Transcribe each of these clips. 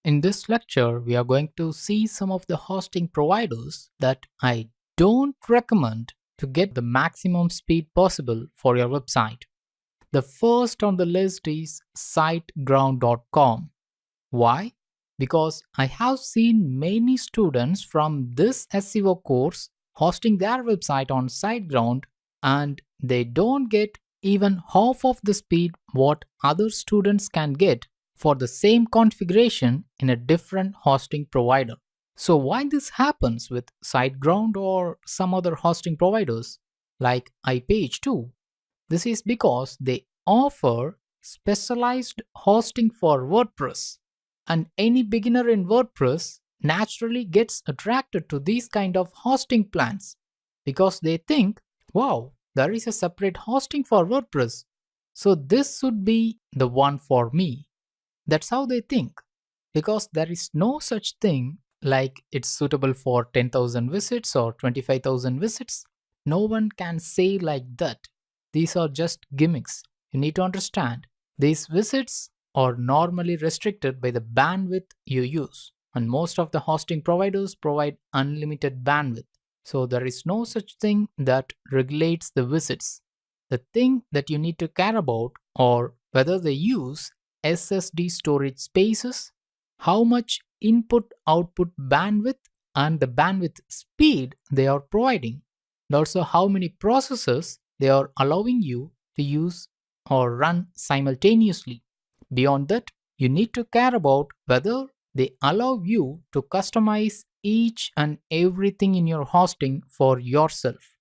In this lecture, we are going to see some of the hosting providers that I don't recommend to get the maximum speed possible for your website. The first on the list is siteground.com. Why? Because I have seen many students from this SEO course hosting their website on SiteGround and they don't get even half of the speed what other students can get for the same configuration in a different hosting provider. So why this happens with SiteGround or some other hosting providers like iPage2? This is because they offer specialized hosting for WordPress, and any beginner in WordPress naturally gets attracted to these kind of hosting plans because they think, wow, there is a separate hosting for WordPress, so this should be the one for me. That's how they think, because there is no such thing like it's suitable for 10,000 visits or 25,000 visits. No one can say like that. These are just gimmicks. You need to understand. These visits are normally restricted by the bandwidth you use, and most of the hosting providers provide unlimited bandwidth. So there is no such thing that regulates the visits. The thing that you need to care about are whether they use SSD storage spaces, how much input output bandwidth, and the bandwidth speed they are providing, and also how many processes they are allowing you to use or run simultaneously. Beyond that, you need to care about whether they allow you to customize each and everything in your hosting for yourself.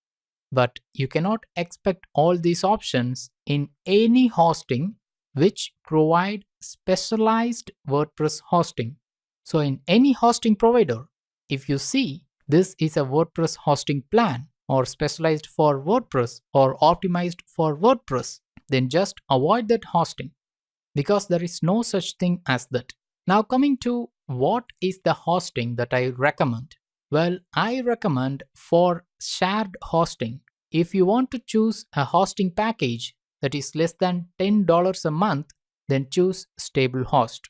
But you cannot expect all these options in any hosting which provide specialized WordPress hosting. So in any hosting provider, if you see this is a WordPress hosting plan or specialized for WordPress or optimized for WordPress, then just avoid that hosting because there is no such thing as that. Now coming to what is the hosting that I recommend? Well, I recommend for shared hosting. If you want to choose a hosting package that is less than $10 a month, then choose StableHost.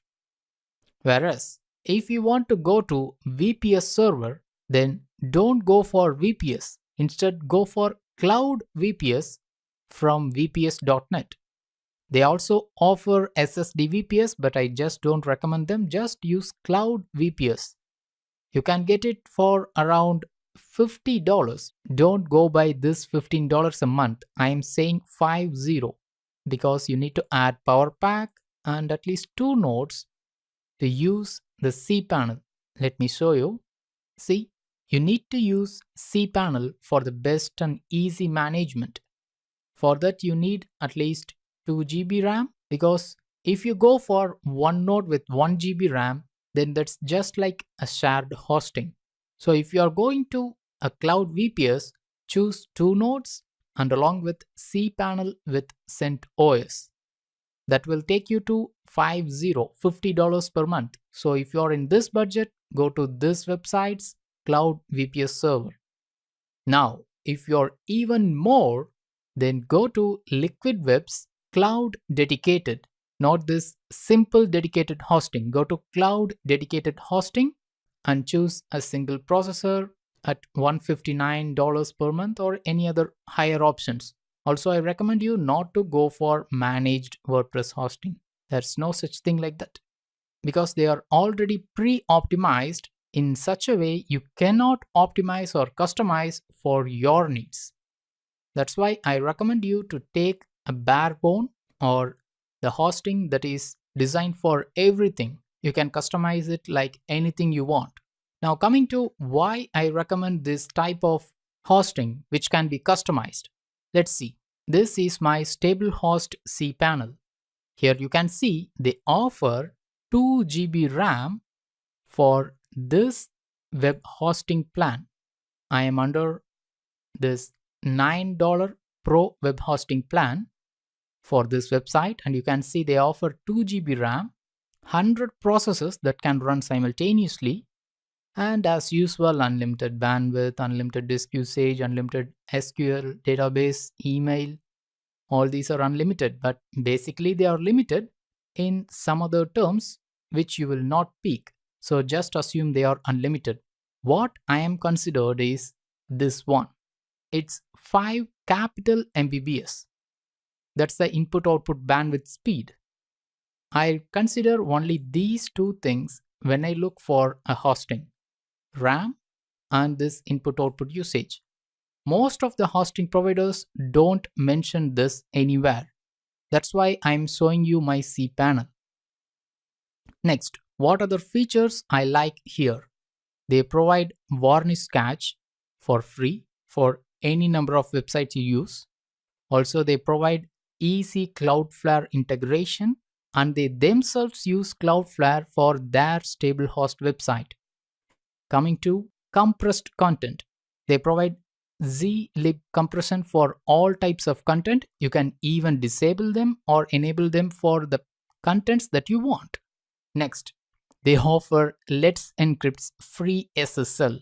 Whereas, if you want to go to VPS server, then don't go for VPS. Instead, go for Cloud VPS from vps.net. They also offer SSD VPS, but I just don't recommend them. Just use Cloud VPS. You can get it for around $50. Don't go by this $15 a month. I am saying 50 because you need to add Power Pack and at least 2 nodes to use the cPanel. Let me show you. See, you need to use cPanel for the best and easy management. For that, you need at least 2 GB RAM, because if you go for one node with 1 GB RAM, then that's just like a shared hosting. So if you are going to a cloud VPS, choose 2 nodes and along with cPanel with CentOS. That will take you to $50 per month. So if you are in this budget, go to this website's cloud VPS server. Now, if you're even more, then go to Liquid Web's Cloud Dedicated, not this simple dedicated hosting. Go to Cloud Dedicated Hosting and choose a single processor at $159 per month or any other higher options. Also, I recommend you not to go for managed WordPress hosting. There's no such thing like that because they are already pre-optimized in such a way you cannot optimize or customize for your needs. That's why I recommend you to take a bare bone or the hosting that is designed for everything. You can customize it like anything you want. Now coming to why I recommend this type of hosting which can be customized. Let's see. This is my StableHost cPanel. Here you can see they offer 2 GB RAM for this web hosting plan. I am under this $9 Pro web hosting plan for this website, and you can see they offer 2 GB RAM, 100 processes that can run simultaneously, and as usual, unlimited bandwidth, unlimited disk usage, unlimited SQL database, email. All these are unlimited, but basically they are limited in some other terms which you will not peak. So just assume they are unlimited. What I am considered is this one. It's 5 capital Mbps. That's the input output bandwidth speed. I consider only these two things when I look for a hosting: RAM and this input output usage. Most of the hosting providers don't mention this anywhere. That's why I'm showing you my cPanel. Next, what other features I like here? They provide varnish catch for free for any number of websites you use. Also, they provide easy Cloudflare integration, and they themselves use Cloudflare for their stable host website. Coming to compressed content, they provide zlib compression for all types of content. You can even disable them or enable them for the contents that you want. Next, they offer Let's Encrypt's free SSL.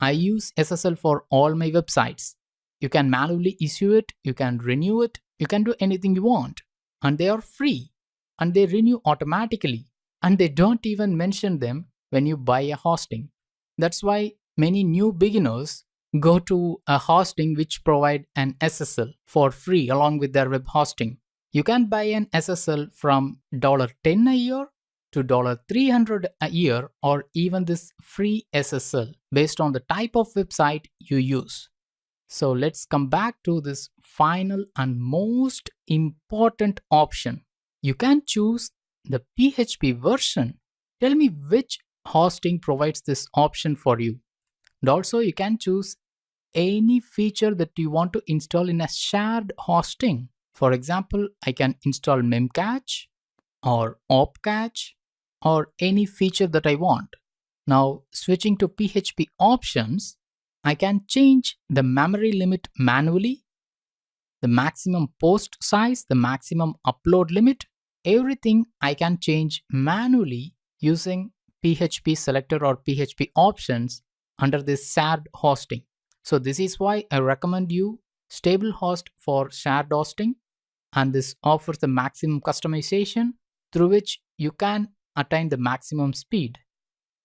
I use SSL for all my websites. You can manually issue it, you can renew it, you can do anything you want. And they are free. And they renew automatically. And they don't even mention them when you buy a hosting. That's why many new beginners go to a hosting which provide an SSL for free along with their web hosting. You can buy an SSL from $10 a year to $300 a year, or even this free SSL based on the type of website you use. So let's come back to this final and most important option. You can choose the PHP version. Tell me which hosting provides this option for you. And also you can choose any feature that you want to install in a shared hosting. For example, I can install Memcache or Opcache or any feature that I want. Now switching to PHP options, I can change the memory limit manually, the maximum post size, the maximum upload limit, everything I can change manually using PHP selector or PHP options under this shared hosting. So this is why I recommend you StableHost for shared hosting, and this offers the maximum customization through which you can attain the maximum speed.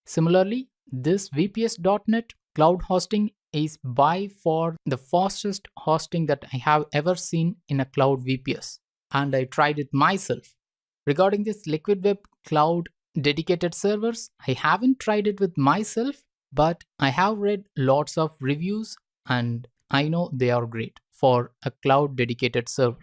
Similarly, this VPS.NET cloud hosting is by far the fastest hosting that I have ever seen in a cloud VPS, and I tried it myself. Regarding this Liquid Web cloud dedicated servers, I haven't tried it with myself, but I have read lots of reviews and I know they are great for a cloud dedicated server.